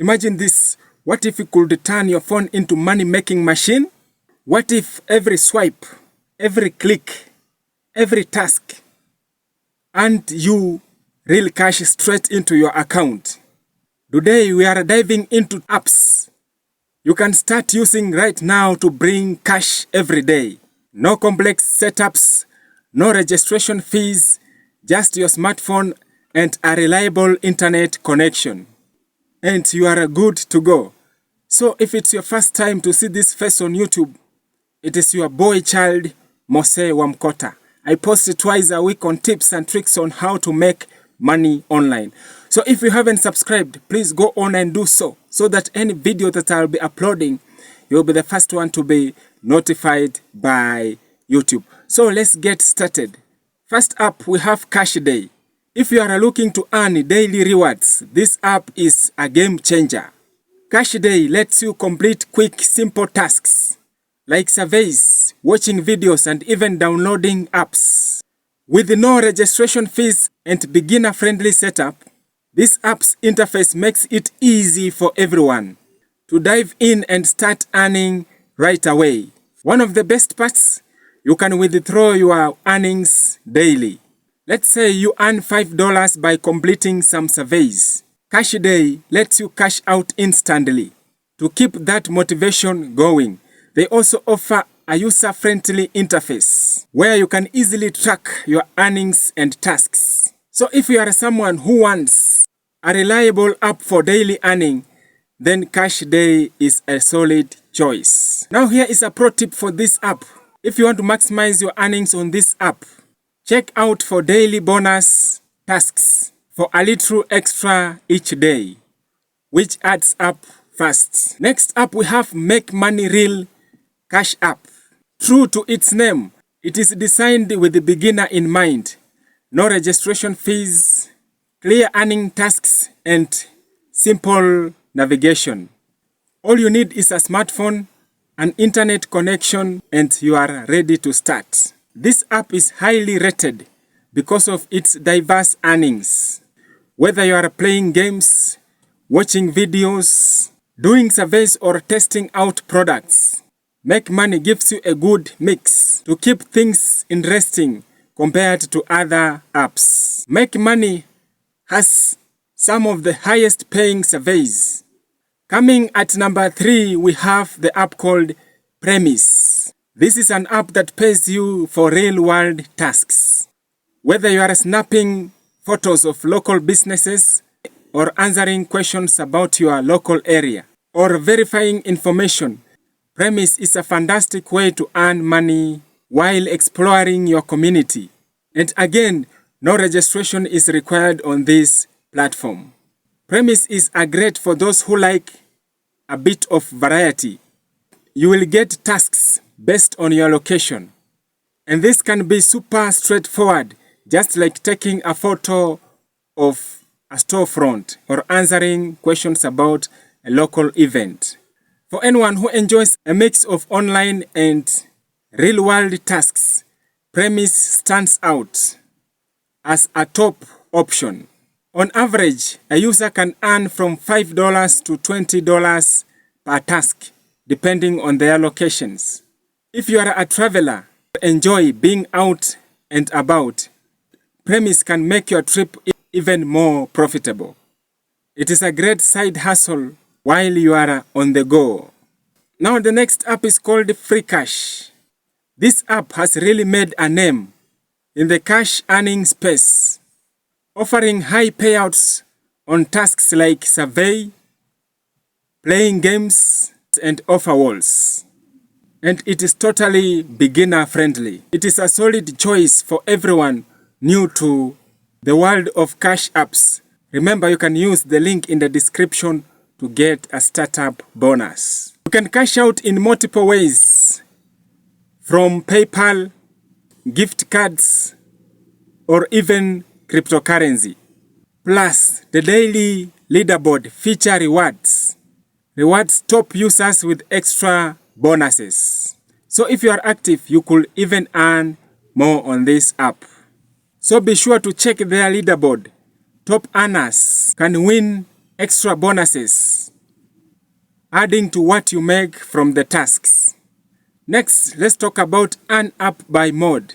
Imagine this. What if you could turn your phone into money-making machine? What if every swipe, every click, every task earned you real cash straight into your account? Today we are diving into apps you can start using right now to bring cash every day. No complex setups, no registration fees, just your smartphone and a reliable internet connection. And you are good to go. So if it's your first time to see this face on YouTube, it is your boy child, Mose Wamkota. I post twice a week on tips and tricks on how to make money online. So if you haven't subscribed, please go on and do so that any video that I'll be uploading, you'll be the first one to be notified by YouTube. So let's get started. First up, we have Cash Day. If you are looking to earn daily rewards, this app is a game changer. Cash Day lets you complete quick, simple tasks like surveys, watching videos, and even downloading apps. With no registration fees and beginner-friendly setup, this app's interface makes it easy for everyone to dive in and start earning right away. One of the best parts, you can withdraw your earnings daily. Let's say you earn $5 by completing some surveys. Cash Day lets you cash out instantly. To keep that motivation going, they also offer a user-friendly interface where you can easily track your earnings and tasks. So if you are someone who wants a reliable app for daily earning, then Cash Day is a solid choice. Now here is a pro tip for this app. If you want to maximize your earnings on this app, check out for daily bonus tasks for a little extra each day, which adds up fast. Next up, we have Make Money Real Cash App. True to its name, it is designed with the beginner in mind. No registration fees, clear earning tasks, and simple navigation. All you need is a smartphone, an internet connection, and you are ready to start. This app is highly rated because of its diverse earnings. Whether you are playing games, watching videos, doing surveys, or testing out products, Make Money gives you a good mix to keep things interesting compared to other apps. Make Money has some of the highest paying surveys. Coming at number 3, we have the app called PThis. This is an app that pays you for real-world tasks. Whether you are snapping photos of local businesses, or answering questions about your local area, or verifying information, PThis is a fantastic way to earn money while exploring your community. And again, no registration is required on this platform. PThis is great for those who like a bit of variety. You will get tasks based on your location. And this can be super straightforward, just like taking a photo of a storefront or answering questions about a local event. For anyone who enjoys a mix of online and real-world tasks, PThis stands out as a top option. On average, a user can earn from $5 to $20 per task, depending on their locations. If you are a traveler who enjoy being out and about, PThis can make your trip even more profitable. It is a great side hustle while you are on the go. Now the next app is called Free Cash. This app has really made a name in the cash earning space, offering high payouts on tasks like survey, playing games, and offer walls. And it is totally beginner friendly. It is a solid choice for everyone new to the world of cash apps. Remember, you can use the link in the description to get a startup bonus. You can cash out in multiple ways, from PayPal, gift cards, or even cryptocurrency. Plus, the daily leaderboard feature rewards top users with extra bonuses. So if you are active, you could even earn more on this app. So be sure to check their leaderboard. Top earners can win extra bonuses adding to what you make from the tasks. Next, let's talk about Earn App by Mode.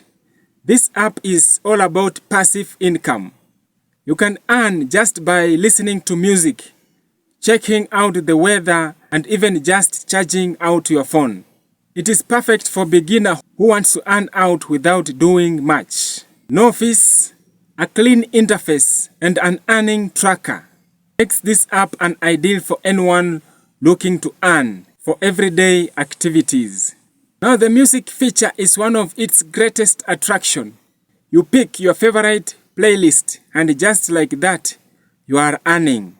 This app is all about passive income. You can earn just by listening to music, checking out the weather, and even just charging out your phone. It is perfect for beginners who wants to earn out without doing much. No fees, a clean interface, and an earning tracker makes this app an ideal for anyone looking to earn for everyday activities. Now the music feature is one of its greatest attractions. You pick your favorite playlist and just like that, you are earning.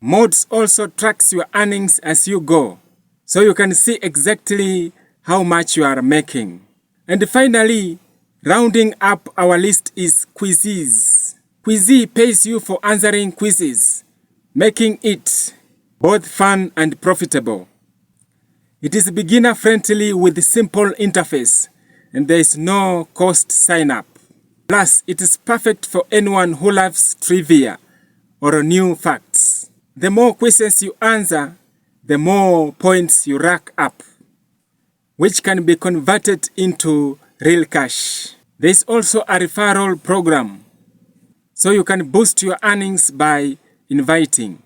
Modes also tracks your earnings as you go, so you can see exactly how much you are making. And finally, rounding up our list is PThis. PThis pays you for answering quizzes, making it both fun and profitable. It is beginner-friendly with a simple interface, and there is no cost sign-up. Plus, it is perfect for anyone who loves trivia or new facts. The more questions you answer, the more points you rack up, which can be converted into real cash. There is also a referral program, so you can boost your earnings by inviting.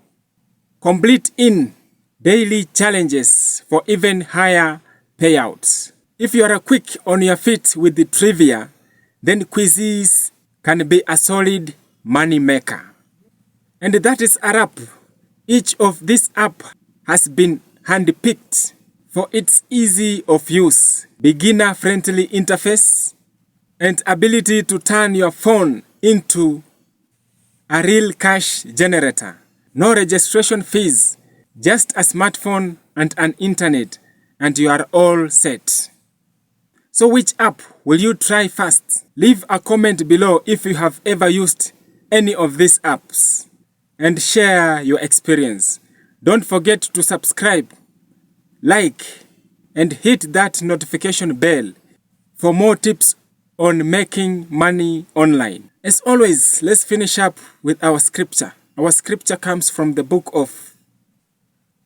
Complete in daily challenges for even higher payouts. If you are quick on your feet with the trivia, then PThis can be a solid money maker. And that is a wrap. Each of these apps has been handpicked for its easy of use, beginner-friendly interface, and ability to turn your phone into a real cash generator. No registration fees, just a smartphone and an internet, and you are all set. So which app will you try first? Leave a comment below if you have ever used any of these apps and share your experience. Don't forget to subscribe, like, and hit that notification bell for more tips on making money online. As always, let's finish up with our scripture. Our scripture comes from the book of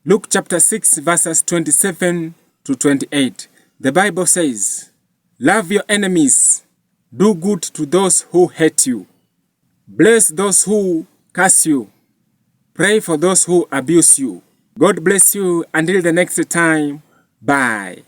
Luke chapter 6 verses 27 to 28. The Bible says, "Love your enemies, do good to those who hate you, bless those who curse you, pray for those who abuse you." God bless you until the next time. Bye.